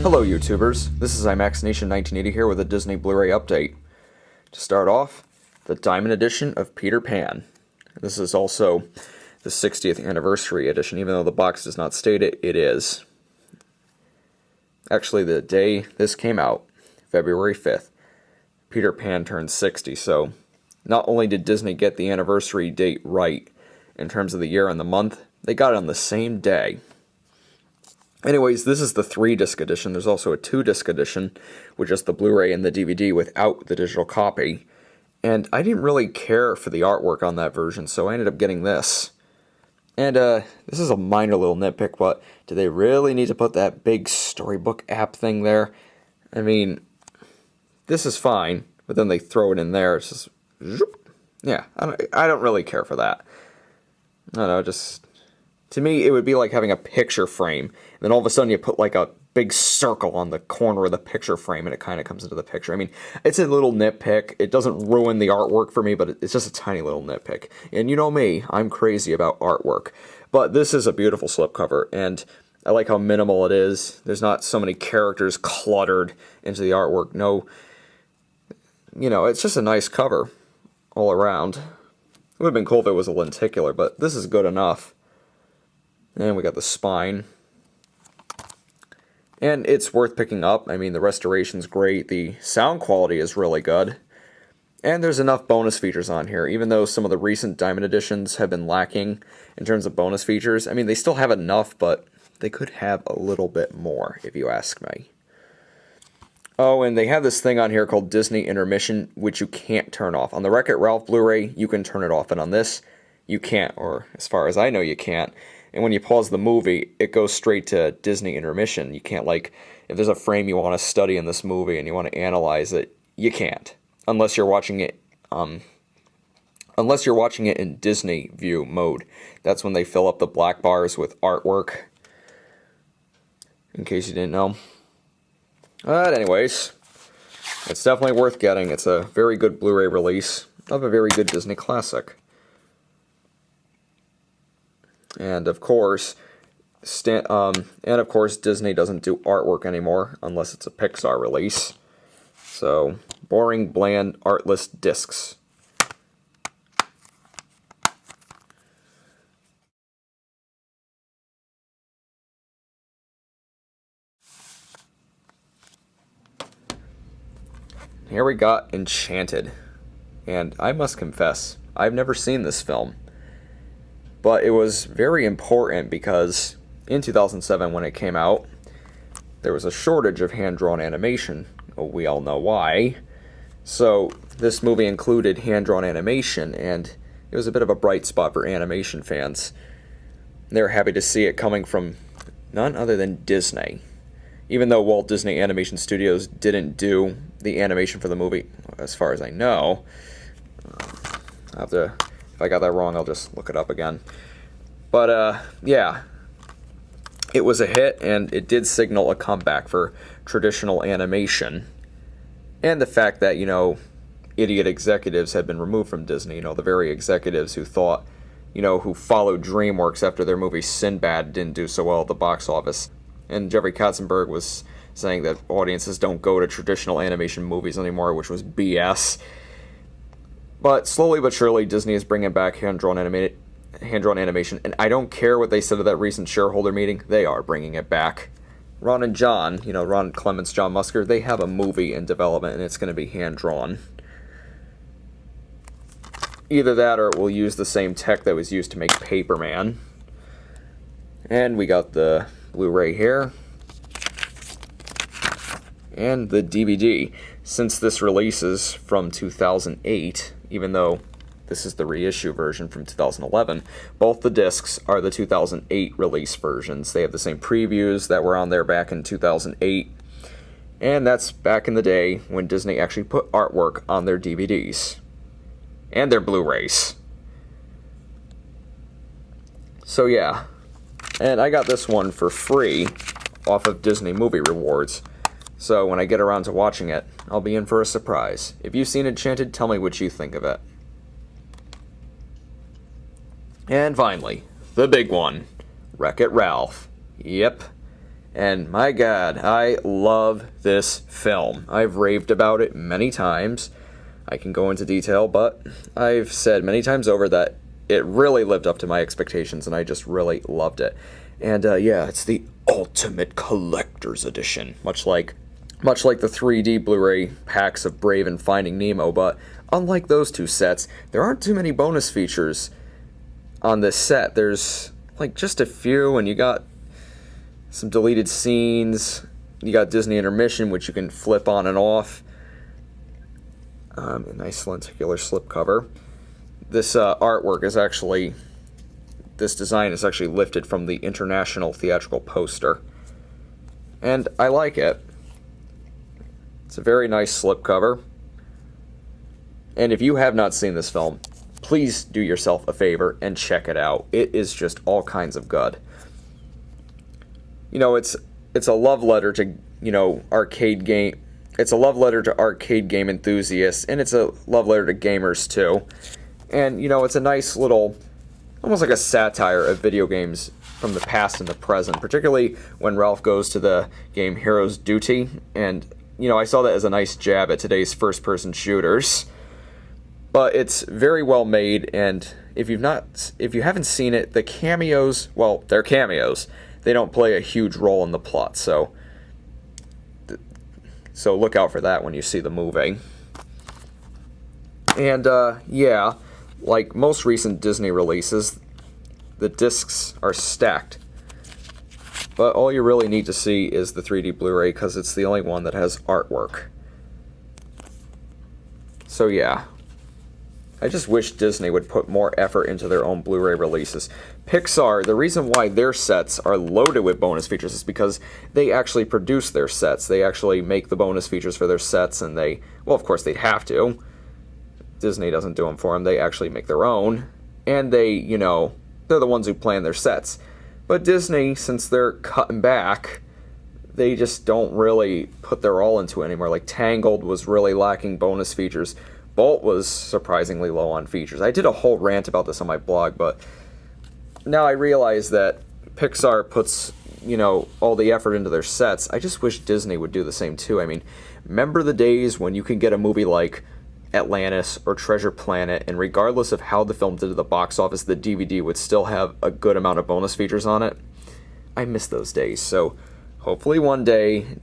Hello YouTubers, this is IMAX Nation 1980 here with a Disney Blu-ray update. To start off, the Diamond Edition of Peter Pan. This is also the 60th anniversary edition, even though the box does not state it, it is. Actually, the day this came out, February 5th, Peter Pan turned 60, so not only did Disney get the anniversary date right in terms of the year and the month, they got it on the same day. Anyways, this is the 3-disc edition. There's also a 2-disc edition with just the Blu-ray and the DVD without the digital copy. And I didn't really care for the artwork on that version, so I ended up getting this. And this is a minor little nitpick, but do they really need to put that big storybook app thing there? I mean, this is fine, but then they throw it in there. It's just, yeah, I don't really care for that. I don't know, just, to me, it would be like having a picture frame, and then all of a sudden you put like a big circle on the corner of the picture frame, and it kind of comes into the picture. I mean, it's a little nitpick. It doesn't ruin the artwork for me, but it's just a tiny little nitpick. And you know me, I'm crazy about artwork. But this is a beautiful slipcover, and I like how minimal it is. There's not so many characters cluttered into the artwork. No, you know, it's just a nice cover all around. It would have been cool if it was a lenticular, but this is good enough. And we got the spine. And it's worth picking up. I mean, the restoration's great. The sound quality is really good. And there's enough bonus features on here, even though some of the recent Diamond editions have been lacking in terms of bonus features. I mean, they still have enough, but they could have a little bit more, if you ask me. Oh, and they have this thing on here called Disney Intermission, which you can't turn off. On the Wreck-It Ralph Blu-ray, you can turn it off, and on this, you can't, or as far as I know, you can't. And when you pause the movie, it goes straight to Disney Intermission. You can't, like, if there's a frame you want to study in this movie and you want to analyze it, you can't. Unless you're watching it, in Disney View mode. That's when they fill up the black bars with artwork. In case you didn't know. But anyways, it's definitely worth getting. It's a very good Blu-ray release of a very good Disney classic. And of course, Disney doesn't do artwork anymore unless it's a Pixar release. So, boring, bland, artless discs. Here we got Enchanted. And I must confess, I've never seen this film. But it was very important because in 2007 when it came out, there was a shortage of hand-drawn animation. We all know why. So this movie included hand-drawn animation, and it was a bit of a bright spot for animation fans. They were happy to see it coming from none other than Disney. Even though Walt Disney Animation Studios didn't do the animation for the movie, as far as I know. I'll have to... If I got that wrong, I'll just look it up again. But, yeah. It was a hit, and it did signal a comeback for traditional animation. And the fact that, you know, idiot executives had been removed from Disney. You know, the very executives who thought, you know, who followed DreamWorks after their movie Sinbad didn't do so well at the box office. And Jeffrey Katzenberg was saying that audiences don't go to traditional animation movies anymore, which was BS. But slowly but surely, Disney is bringing back hand-drawn animation, and I don't care what they said at that recent shareholder meeting, they are bringing it back. Ron and John, you know, Ron Clements, John Musker, they have a movie in development, and it's going to be hand-drawn. Either that, or it will use the same tech that was used to make Paperman. And we got the Blu-ray here. And the DVD. Since this releases from 2008, even though this is the reissue version from 2011, both the discs are the 2008 release versions. They have the same previews that were on there back in 2008, and that's back in the day when Disney actually put artwork on their DVDs and their Blu-rays. So yeah, and I got this one for free off of Disney Movie Rewards. So when I get around to watching it, I'll be in for a surprise. If you've seen Enchanted, tell me what you think of it. And finally, the big one, Wreck-It Ralph. Yep, And my god, I love this film. I've raved about it many times. I can go into detail, but I've said many times over that it really lived up to my expectations, and I just really loved it. And yeah, it's the ultimate collector's edition, much like the 3D Blu-ray packs of Brave and Finding Nemo, but unlike those two sets, there aren't too many bonus features on this set. There's like just a few, and you got some deleted scenes. You got Disney Intermission, which you can flip on and off. A nice lenticular slipcover. This artwork is actually, this design is actually lifted from the International Theatrical Poster. And I like it. It's a very nice slipcover. And if you have not seen this film, please do yourself a favor and check it out. It is just all kinds of good. You know, it's a love letter to, you know, arcade game. It's a love letter to arcade game enthusiasts, and it's a love letter to gamers too. And, you know, it's a nice little, almost like a satire of video games from the past and the present, particularly when Ralph goes to the game Hero's Duty. And, you know, I saw that as a nice jab at today's first-person shooters. But it's very well made, and if you haven't seen it, the cameos, well, they're cameos. They don't play a huge role in the plot, so look out for that when you see the movie. And, yeah, like most recent Disney releases, the discs are stacked. But all you really need to see is the 3D Blu-ray, because it's the only one that has artwork. So, yeah. I just wish Disney would put more effort into their own Blu-ray releases. Pixar, the reason why their sets are loaded with bonus features is because they actually produce their sets. They actually make the bonus features for their sets, and well, of course, they'd have to. Disney doesn't do them for them. They actually make their own, and you know, they're the ones who plan their sets. But Disney, since they're cutting back, they just don't really put their all into it anymore. Like Tangled was really lacking bonus features. Bolt was surprisingly low on features. I did a whole rant about this on my blog, but now I realize that Pixar puts, you know, all the effort into their sets. I just wish Disney would do the same too. I mean, remember the days when you can get a movie like Atlantis or Treasure Planet, and regardless of how the film did at the box office, the DVD would still have a good amount of bonus features on it? I miss those days, so hopefully one day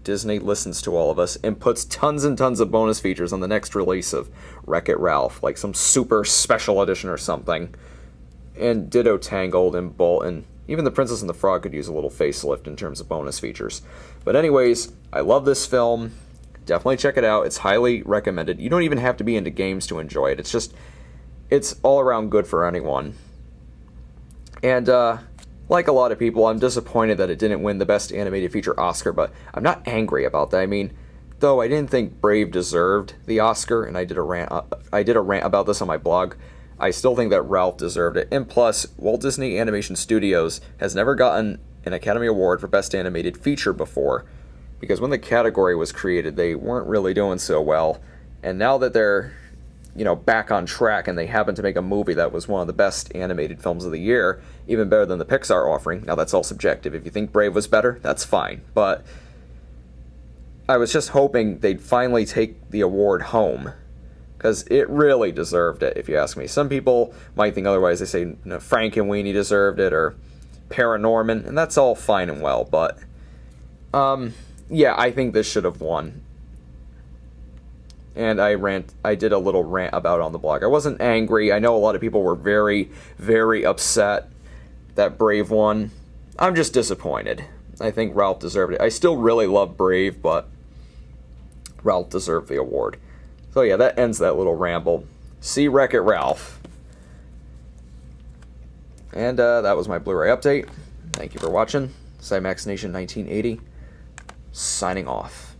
Disney listens to all of us and puts tons and tons of bonus features on the next release of Wreck-It Ralph, like some super special edition or something. And ditto Tangled and Bolt, and even The Princess and the Frog could use a little facelift in terms of bonus features. But anyways, I love this film. Definitely check it out. It's highly recommended. You don't even have to be into games to enjoy it. It's all around good for anyone. And, like a lot of people, I'm disappointed that it didn't win the Best Animated Feature Oscar, but I'm not angry about that. I mean, though I didn't think Brave deserved the Oscar, and I did a rant about this on my blog, I still think that Ralph deserved it. And plus, Walt Disney Animation Studios has never gotten an Academy Award for Best Animated Feature before, because when the category was created, they weren't really doing so well. And now that they're, you know, back on track, and they happen to make a movie that was one of the best animated films of the year, even better than the Pixar offering. Now, that's all subjective. If you think Brave was better, that's fine. But I was just hoping they'd finally take the award home, because it really deserved it, if you ask me. Some people might think otherwise. They say, you know, Frankenweenie deserved it, or Paranorman, and that's all fine and well. But, yeah, I think this should have won. And I did a little rant about it on the blog. I wasn't angry. I know a lot of people were very, very upset that Brave won. I'm just disappointed. I think Ralph deserved it. I still really love Brave, but Ralph deserved the award. So yeah, that ends that little ramble. See Wreck-It Ralph. And that was my Blu-ray update. Thank you for watching. Cymax Nation 1980, signing off.